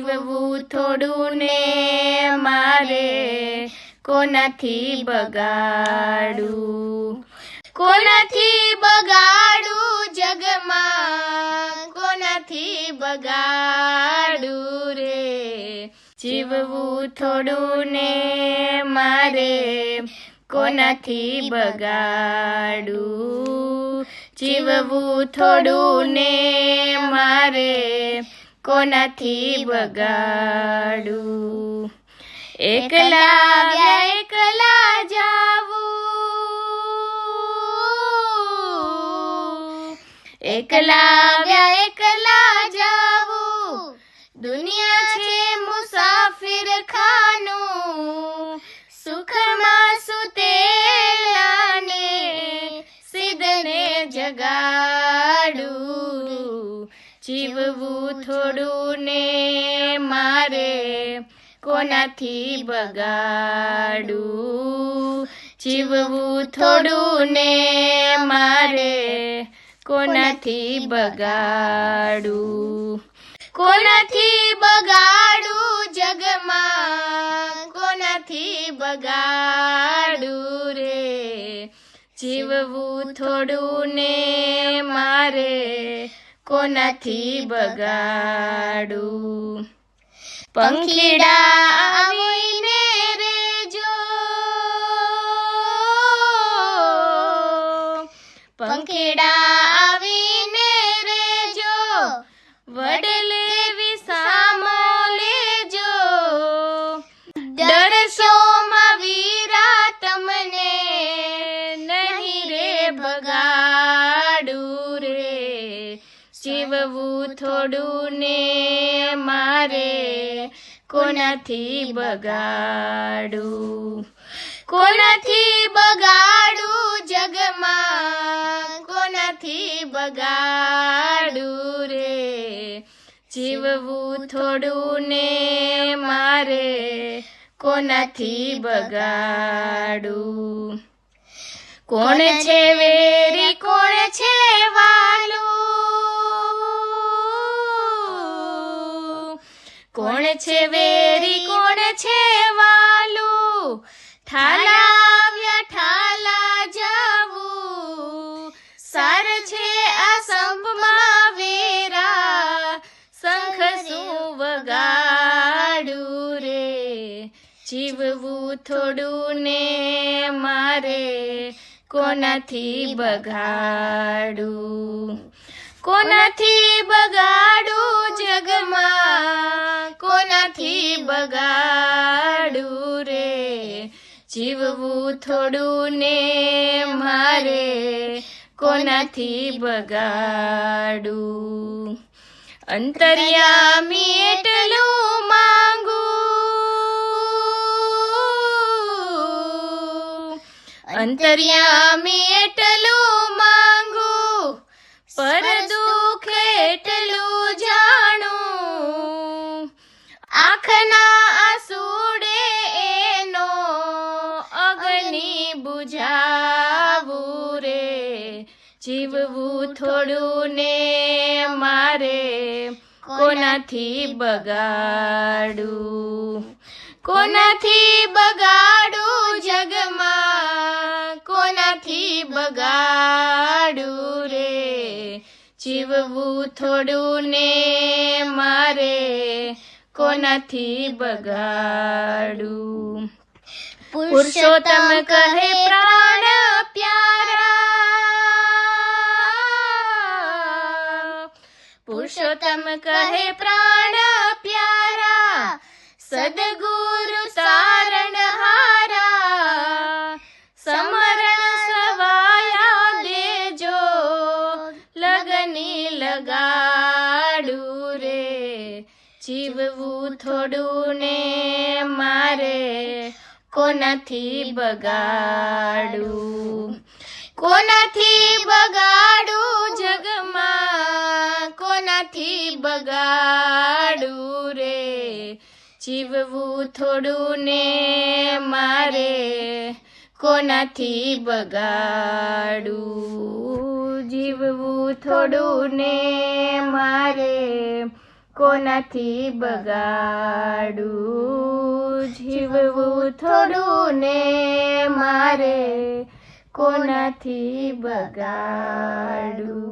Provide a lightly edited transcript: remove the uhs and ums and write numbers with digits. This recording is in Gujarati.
જીવવું થોડું ને મારે કોનાથી બગાડું, કોનાથી બગાડું જગમાં, કોનાથી બગાડું રે, જીવવું થોડું ને મારે કોનાથી બગાડું, જીવવું થોડું ને મારે કોનાથી બગાડું, એકલા એકલા જાવું, એકલા એકલા જાવું, દુનિયા છે મુસાફિર ખાનું, સુખમાં સુતેલાને સિદ્ધને જગાડું, જીવવું થોડું ને મારે કોનાથી બગાડું, જીવવું થોડું ને મારે કોનાથી બગાડું, કોનાથી બગાડું જગમાં, કોનાથી બગાડું રે, જીવવું થોડું ને મારે કોનાથી બગાડું, પંખીડા આવીને રેજો, પંખીડા આવીને રેજો, વડલે વિસામો લેજો, ડરશોમાં વીરા તમને નહીં રે બગાડું રે, જીવવું થોડું ને મારે કોનાથી બગાડું, કોનાથી બગાડું જગમાં, કોનાથી બગાડું રે, જીવવું થોડું ને મારે કોનાથી બગાડું, કોણ છે વેરી કોણ છે વાલું, કોણ છે વેરી કોણ છે વાલું, ઠાલાવ્યા ઠાલા જાવું, સાર છે આ સંપમાં વેરા, શંખ શું વગાડું રે, જીવવું થોડું ને મારે કોનાથી બગાડું, કોનાથી બગાડું જગમાં, કોનાથી બગાડું રે, જીવવું થોડું ને મારે કોનાથી બગાડું, અંતર્યામી એટલું માંગું, અંતર્યામી એટલું માંગું, પર દુઃખ એટલું જાણું, આંખના આંસુડે એનો અગ્નિ બુઝાવું રે, જીવવું થોડું ને મારે કોનાથી બગાડું, કોનાથી બગાડું જગમાં, કોનાથી બગાડું રે, જીવવું થોડું ને મારે કોનાથી બગાડું, પુરુષોત્તમ કહે પ્રાણ પ્યારા, પુરુષોત્તમ કહે પ્રાણ પ્યારા, સદગુરુ તારણ હારા, સમરણ સવાયા દેજો, લગની લગાડું રે, જીવવું થોડું ને મારે કોનાથી બગાડું, કોનાથી બગાડું જગમાં, કોનાથી બગાડું રે, જીવવું થોડું ને મારે કોનાથી બગાડું, જીવવું થોડું ને મારે કોનાથી બગાડું જીવવું થોડું ને મારે કોનાથી બગાડું.